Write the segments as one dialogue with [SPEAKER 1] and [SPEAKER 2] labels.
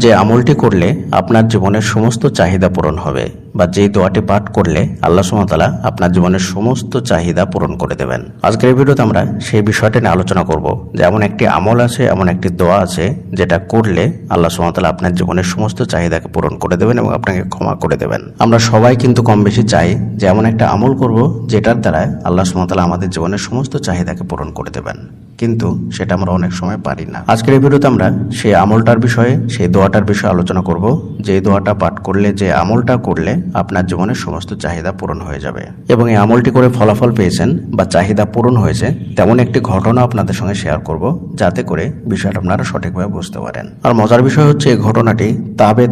[SPEAKER 1] যে আমলটি করলে আপনার জীবনের সমস্ত চাহিদা পূরণ হবে, বা যে দোয়াটি পাঠ করলে আল্লাহ সুবহানাহু ওয়া তাআলা আপনার জীবনের সমস্ত চাহিদা পূরণ করে দেবেন। আজকের এই ভিডিওতে আমরা সেই বিষয়টা নিয়ে আলোচনা করব যে এমন একটি আমল আছে, এমন একটি দোয়া আছে যেটা করলে আল্লাহ সুবহানাহু ওয়া তাআলা আপনার জীবনের সমস্ত চাহিদাকে পূরণ করে দেবেন এবং আপনাকে ক্ষমা করে দেবেন। আমরা সবাই কিন্তু কম বেশি চাই যে এমন একটা আমল করব যেটার দ্বারা আল্লাহ সুবহানাহু ওয়া তাআলা আমাদের জীবনের সমস্ত চাহিদাকে পূরণ করে দেবেন, কিন্তু সেটা আমরা অনেক সময় পারি না। আজকের এই ভিডিওতে আমরা সেই আমলটার বিষয়ে, সেই দোয়াটার বিষয়ে আলোচনা করব, যে দোয়াটা পাঠ করলে, যে আমলটা করলে আপনার জীবনের সমস্ত চাহিদা পূরণ হয়ে যাবে। এবং এই আমলটি করে ফলাফল পেয়েছেন বা চাহিদা পূরণ হয়েছে তেমন একটি ঘটনা আপনাদের সঙ্গে শেয়ার করব, যাতে করে বিষয়টা আপনারা সঠিকভাবে বুঝতে পারেন। আর মজার বিষয় হচ্ছে এই ঘটনাটি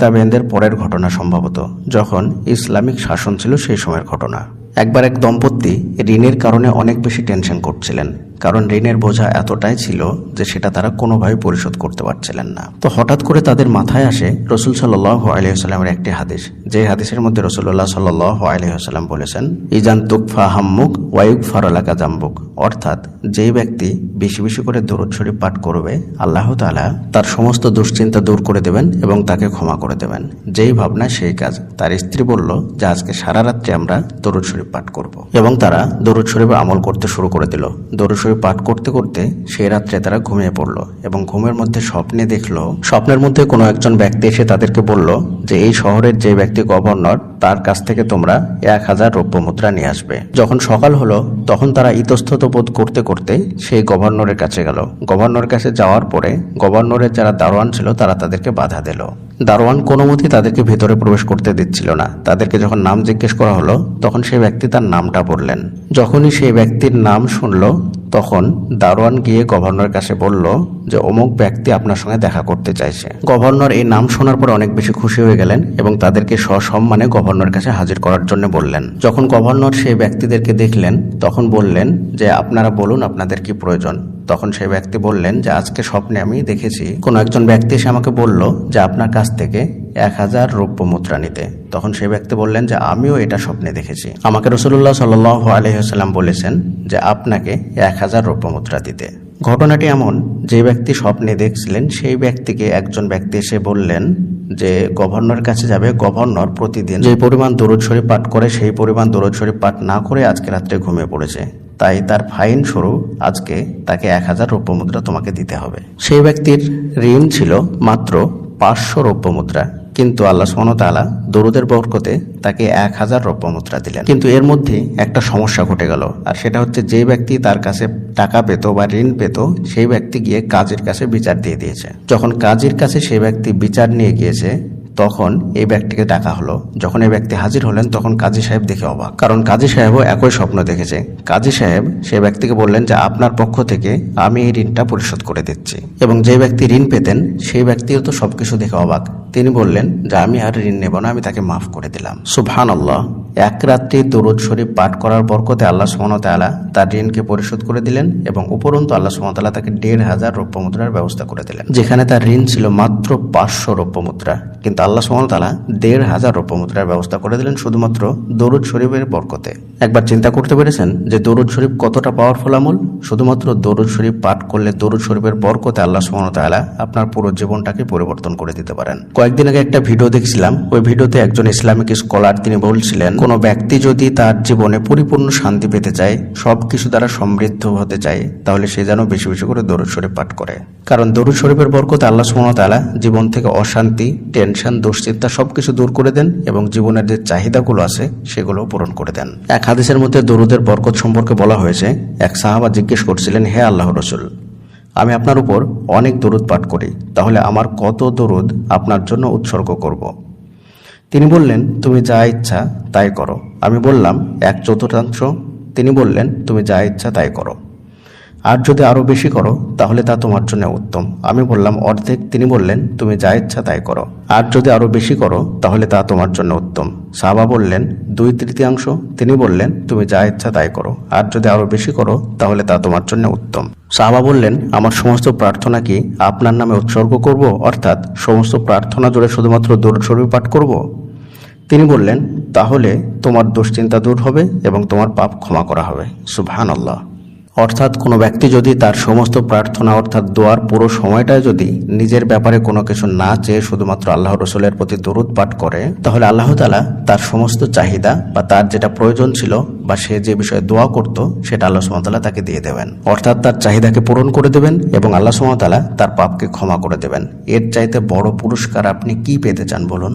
[SPEAKER 1] তাবেইনদের পরের ঘটনা, সম্ভবত যখন ইসলামিক শাসন ছিল সেই সময়ের ঘটনা। একবার এক দম্পতি ঋণের কারণে অনেক বেশি টেনশন করছিলেন, কারণ ঋণের বোঝা এতটাই ছিল যে সেটা তারা কোনোভাবে পরিশোধ করতে পারছিলেন না। তো হঠাৎ করে তাদের মাথায় আসে রাসূল সাল্লাল্লাহু আলাইহি ওয়াসাল্লামের একটি হাদিস, যে হাদিসের মধ্যে রাসূলুল্লাহ সাল্লাল্লাহু আলাইহি ওয়াসাল্লাম বলেছেন, ইজান তুকফা হাম্মুক ওয়া ইগফার লাকা যামবুক, অর্থাৎ যেই ব্যক্তি বেশি বেশি করে দরুদ শরীফ পাঠ করবে, আল্লাহ তাআলা তার সমস্ত দুশ্চিন্তা দূর করে দেবেন এবং তাকে ক্ষমা করে দেবেন। যেই ভাবনা সেই কাজ। তার স্ত্রী বলল যে আজকে সারা রাত্রে আমরা দরুদ শরীফ পাঠ করব, এবং তারা দরুদ শরীফের আমল করতে শুরু করে দিল। দরুদ শরীফ পাঠ করতে করতে সেই রাত্রে তারা ঘুমিয়ে পড়ল এবং ঘুমের মধ্যে স্বপ্নে দেখলো, স্বপ্নের মধ্যে কোনো একজন ব্যক্তি এসে তাদেরকে বলল যে এই শহরের যে ব্যক্তি গভর্নর, তার কাছ থেকে তোমরা 1000 রৌপ্য মুদ্রা নিয়ে আসবে। যখন সকাল হলো তখন তারা ইতস্তত বোধ করতে করতে সেই গভর্নরের কাছে গেল। গভর্নরের কাছে যাওয়ার পরে গভর্নরের যারা দারোয়ান ছিল তারা তাদেরকে বাধা দিল। দারোয়ান কোনো মতেই তাদেরকে ভেতরে প্রবেশ করতে দিচ্ছিল না। তাদেরকে যখন নাম জিজ্ঞেস করা হলো তখন সেই ব্যক্তি তার নামটা বললেন। যখনই সেই ব্যক্তির নাম শুনলো তখন দারোয়ান গিয়ে গভর্নরের কাছে বলল যে অমুক ব্যক্তি আপনার সঙ্গে দেখা করতে চাইছে। গভর্নর এই নাম শোনার পর অনেক বেশি খুশি হয়ে গেলেন এবং তাদেরকে সসম্মানে গভর্নরের কাছে হাজির করার জন্য বললেন। যখন গভর্নর সেই ব্যক্তিদেরকে দেখলেন তখন বললেন যে আপনারা বলুন আপনাদের কি প্রয়োজন। তখন সেই ব্যক্তি বললেন যে আজকে স্বপ্নে আমি দেখেছি কোন একজন ব্যক্তি এসে আমাকে বলল যে আপনার কাছ থেকে 1000 রৌপ্য মুদ্রা নিতে। তখন সেই ব্যক্তি বললেন যে আমিও এটা স্বপ্নে দেখেছি, আমাকে রাসূলুল্লাহ সাল্লাল্লাহু আলাইহি ওয়াসাল্লাম বলেছেন যে আপনাকে 1000 রৌপ্য মুদ্রা দিতে। ঘটনাটি এমন, যে ব্যক্তি স্বপ্নে দেখছিলেন সেই ব্যক্তিকে একজন ব্যক্তি এসে বললেন যে গভর্নরের কাছে যাবে। গভর্নর প্রতিদিন যে পরিমাণ দরুদ শরীফ পাঠ করে সেই পরিমাণ দরুদ শরীফ পাঠ না করে আজকে রাত্রে ঘুমিয়ে পড়েছে, তাই তার ফাইন স্বরূপ আজকে তাকে 1000 রৌপ্য মুদ্রা তোমাকে দিতে হবে। সেই ব্যক্তির ঋণ ছিল মাত্র 500 রৌপ্য মুদ্রা, কিন্তু আল্লাহ সুবহানাহু ওয়া তাআলা দরুদের বরকতে তাকে 1000 রৌপ্য মুদ্রা দিলেন। কিন্তু এর মধ্যে একটা সমস্যা ঘটে গেল, আর সেটা হচ্ছে যে ব্যক্তি তার কাছে টাকা পেত বা ঋণ পেত সেই ব্যক্তি গিয়ে কাজীর কাছে বিচার দিয়ে দিয়েছে। যখন কাজীর কাছে সেই ব্যক্তি বিচার নিয়ে গিয়েছে তখন এই ব্যক্তিকে ডাকা হলো। যখন এই ব্যক্তি হাজির হলেন তখন কাজী সাহেব দেখে অবাক, কারণ কাজী সাহেবও একই স্বপ্ন দেখেছে। কাজী সাহেব সেই ব্যক্তিকে বললেন যে আপনার পক্ষ থেকে আমি এই ঋণটা পরিশোধ করে দিচ্ছি। এবং যে ব্যক্তি ঋণ পেতেন সেই ব্যক্তিও তো সবকিছু দেখে অবাক। তিনি বললেন যে আমি আর ঋণ নেব না, আমি তাকে মাফ করে দিলাম। সুবহানাল্লাহ। এক রাত্রি দরুদ শরীফ পাঠ করার বরকতে আল্লাহ সুবহানাহু ওয়া তাআলা তার ঋণকে পরিশোধ করে দিলেন এবং উপরন্তু আল্লাহ সুবহানাহু ওয়া তাআলা তাকে 1500 রৌপ্য মুদ্রার ব্যবস্থা করে দিলেন। যেখানে তার ঋণ ছিল মাত্র 500 রৌপ্য মুদ্রা, কিন্তু আল্লাহ সুবহানাহু ওয়া তাআলা 1500 রৌপ্য মুদ্রার ব্যবস্থা করে দিলেন শুধুমাত্র দরুদ শরীফের বরকতে। একবার চিন্তা করতে পেরেছেন যে দরুদ শরীফ কতটা পাওয়ারফুল আমল? শুধুমাত্র দরুদ শরীফ পাঠ করলে দরুদ শরীফের বরকতে আল্লাহ সুবহানাহু ওয়া তাআলা আপনার পুরো জীবনটাকে পরিবর্তন করে দিতে পারেন। কয়েকদিন আগে একটা ভিডিও দেখছিলাম, ওই ভিডিওতে একজন ইসলামিক স্কলার তিনি বলছিলেন কোনো ব্যক্তি যদি তার জীবনে পরিপূর্ণ শান্তি পেতে চায়, সবকিছু দ্বারা সমৃদ্ধ হতে চায়, তাহলে সে যেন বেশি বেশি করে দরুদ শরীফ পাঠ করে। কারণ দরুদ শরীফের বরকতে আল্লাহ সুবহানাহু ওয়া তাআলা জীবন থেকে অশান্তি, টেনশন, দুশ্চিন্তা সবকিছু দূর করে দেন এবং জীবনের যে চাহিদাগুলো আছে সেগুলো পূরণ করে দেন। এক হাদিসের মধ্যে দরুদের বরকত সম্পর্কে বলা হয়েছে, এক সাহাবা জিজ্ঞেস করছিলেন, হে আল্লাহর রাসূল, আমি আপনার উপর অনেক দরুদ পাঠ করি, তাহলে আমার কত দরুদ আপনার জন্য উৎসর্গ করব? তিনি বললেন, তুমি যা ইচ্ছা তাই করো। আমি বললাম 1/4। তিনি বললেন, তুমি যা ইচ্ছা তাই করো, আর যদি আরো বেশি করো তাহলে তা তোমার জন্য উত্তম। আমি বললাম 1/2। তিনি বললেন, তুমি যা ইচ্ছা তাই করো, আর যদি আরো বেশি করো তাহলে তা তোমার জন্য উত্তম। সাহাবা বললেন 2/3। তিনি বললেন, তুমি যা ইচ্ছা তাই করো, আর যদি আরো বেশি করো তাহলে তা তোমার জন্য উত্তম। সাহাবা বললেন, আমার সমস্ত প্রার্থনা কি আপনার নামে উৎসর্গ করব, অর্থাৎ সমস্ত প্রার্থনা জুড়ে শুধুমাত্র দরুদ শরীফ পাঠ করব? তিনি বললেন, তাহলে তোমার দুশ্চিন্তা দূর হবে এবং তোমার পাপ ক্ষমা করা হবে। সুবহানাল্লাহ। অর্থাৎ কোনো ব্যক্তি যদি তার সমস্ত প্রার্থনা অর্থাৎ দোয়ার পুরো সময়টায় যদি নিজের ব্যাপারে কোনো কিছু না চেয়ে শুধুমাত্র আল্লাহ রসুলের প্রতি দরুদ পাঠ করে, তাহলে আল্লাহ তাআলা তার সমস্ত চাহিদা বা তার যেটা প্রয়োজন ছিল বা সে যে বিষয়ে দোয়া করত সেটা আল্লাহ সুবহানাহু ওয়া তাআলা তাকে দিয়ে দেবেন। অর্থাৎ তার চাহিদাকে পূরণ করে দেবেন এবং আল্লাহ সুবহানাহু ওয়া তাআলা তার পাপকে ক্ষমা করে দেবেন। এর চাইতে বড় পুরস্কার আপনি কি পেতে চান বলুন?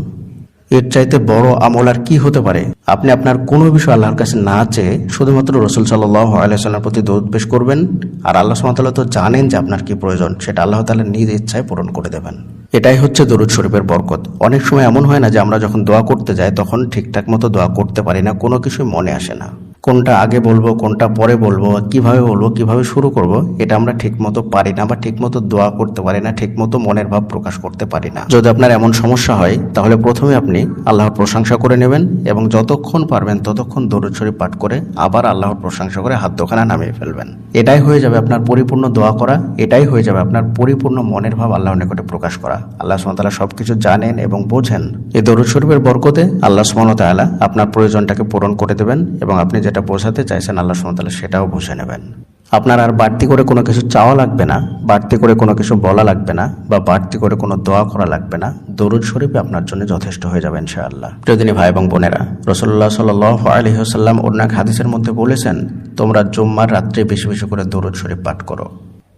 [SPEAKER 1] এর চাইতে বড় আমল আর কি হতে পারে? আপনি আপনার কোনো বিষয় আল্লাহর কাছে না চেয়ে শুধুমাত্র রাসূল সাল্লাল্লাহু আলাইহি ওয়াসাল্লামের প্রতি দরুদ পেশ করবেন, আর আল্লাহ সুবহানাহু ওয়া তাআলা তো জানেন যে আপনার কি প্রয়োজন, সেটা আল্লাহ তাআলা নিজ ইচ্ছায় পূরণ করে দেবেন। এটাই হচ্ছে দরুদ শরীফের বরকত। অনেক সময় এমন হয় না যে আমরা যখন দোয়া করতে যাই তখন ঠিকঠাক মতো দোয়া করতে পারি না, কোনো কিছুই মনে আসে না। কোনটা আগে বলবো, কোনটা পরে বলবো, কিভাবে বলবো, কিভাবে শুরু করব, এটা আমরা ঠিকমতো পারি না বা ঠিকমতো দোয়া করতে পারি না, ঠিকমতো মনের ভাব প্রকাশ করতে পারি না। যদি আপনার এমন সমস্যা হয় তাহলে প্রথমে আপনি আল্লাহর প্রশংসা করে নেবেন এবং যতক্ষণ পারবেন ততক্ষণ দরুদ শরীফ পাঠ করে আবার আল্লাহর প্রশংসা করে হাত দোখানা নামিয়ে ফেলবেন। এটাই হয়ে যাবে আপনার পরিপূর্ণ দোয়া করা, এটাই হয়ে যাবে আপনার পরিপূর্ণ মনের ভাব আল্লাহর নিকটে প্রকাশ করা। আল্লাহ সুবহানাহু ওয়া তাআলা সবকিছু জানেন এবং বোঝেন। এই দরুদ শরীফের বরকতে আল্লাহ সুবহানাহু ওয়া তাআলা আপনার প্রয়োজনটাকে পূরণ করে দেবেন এবং আপনি যেটা বোঝাতে চাইছেন আল্লাহ সুবহানাহু ওয়া তাআলা সেটাও বুঝে নেবেন। আপনার আর বাড়তি করে কোনো কিছু চাওয়া লাগবে না, বাড়তি করে কোনো কিছু বলা লাগবে না বা বাড়তি করে কোনো দোয়া করা লাগবে না। দরুদ শরীফ আপনার জন্য যথেষ্ট হয়ে যাবে ইনশাআল্লাহ। প্রিয়দিনী ভাই এবং বোনেরা, রাসূলুল্লাহ সাল্লাল্লাহু আলাইহি ওয়াসাল্লাম অন্য এক হাদিসের মধ্যে বলেছেন, তোমরা জুম্মার রাত্রে বেশি বেশি করে দরুদ শরীফ পাঠ করো।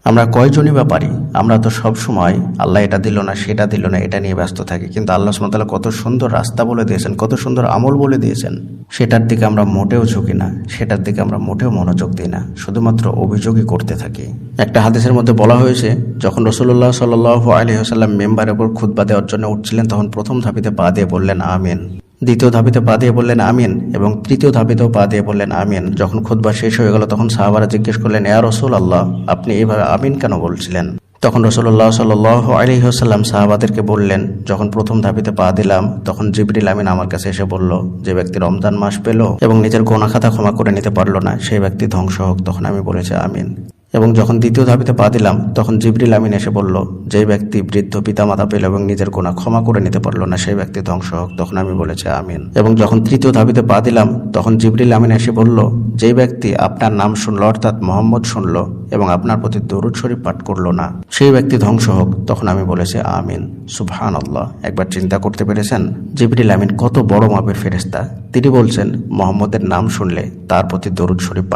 [SPEAKER 1] আমরা কয়জনই বা পারি? আমরা তো সব সময় আল্লাহ এটা দিল না, সেটা দিল না, এটা নিয়ে ব্যস্ত থাকি। কিন্তু আল্লাহ সুবহানাহু ওয়া তাআলা কত সুন্দর রাস্তা বলে দিয়েছেন, কত সুন্দর আমল বলে দিয়েছেন, সেটার দিকে আমরা মোটেও ঝুঁকি না, সেটার দিকে আমরা মোটেও মনোযোগ দিই না, শুধুমাত্র অভিযোগই করতে থাকি। একটা হাদিসের মধ্যে বলা হয়েছে, যখন রাসূলুল্লাহ সাল্লাল্লাহু আলাইহি ওয়াসাল্লাম মিম্বারের উপর খুতবা দেওয়ার জন্য উঠছিলেন তখন প্রথম ধাপিতে পা দিয়ে বললেন আমিন, দ্বিতীয় ধাপিতে পা দিয়ে বললেন আমিন এবং তৃতীয় ধাপিতেও পা দিয়ে বললেন আমিন। যখন খুতবা শেষ হয়ে গেল তখন সাহাবারা জিজ্ঞেস করলেন, ইয়া রাসূলুল্লাহ, আপনি এইভাবে আমিন কেন বলছিলেন? তখন রাসূলুল্লাহ সাল্লাল্লাহু আলাইহি ওয়াসাল্লাম সাহাবাদেরকে বললেন, যখন প্রথম ধাপিতে পা দিলাম তখন জিবরিল আমিন আমার কাছে এসে বলল, যে ব্যক্তি রমজান মাস পেল এবং নিজের গুনাহ খাতা ক্ষমা করে নিতে পারলো না সেই ব্যক্তি ধ্বংস হোক। তখন আমি বলেছি আমিন। এবং যখন দ্বিতীয় ধাপিতে পা দিলাম তখন জিবরিল আমিন এসে বলল, যে ব্যক্তি বৃদ্ধ পিতামাতা পেল এবং নিজের গুনাহ ক্ষমা করে নিতে পারলো না সেই ব্যক্তি ধ্বংস হোক। তখন আমি বলেছি আমিন। এবং যখন তৃতীয় ধাপিতে পা দিলাম তখন জিবরিল আমিন এসে বলল, যে ব্যক্তি আপনার নাম শুনলো অর্থাৎ মোহাম্মদ শুনলো এবং আপনার প্রতি দরুদ শরীফ পাঠ করলো না সেই ব্যক্তি ধ্বংস হোক। তখন আমি বলেছি আমিন। সুবহানাল্লাহ। একবার চিন্তা করতে পেরেছেন জিবরিল আমিন কত বড় মাপের ফেরেশতা? তিনি বলছেন মোহাম্মদের নাম শুনলে তার প্রতি দরুদ শরীফ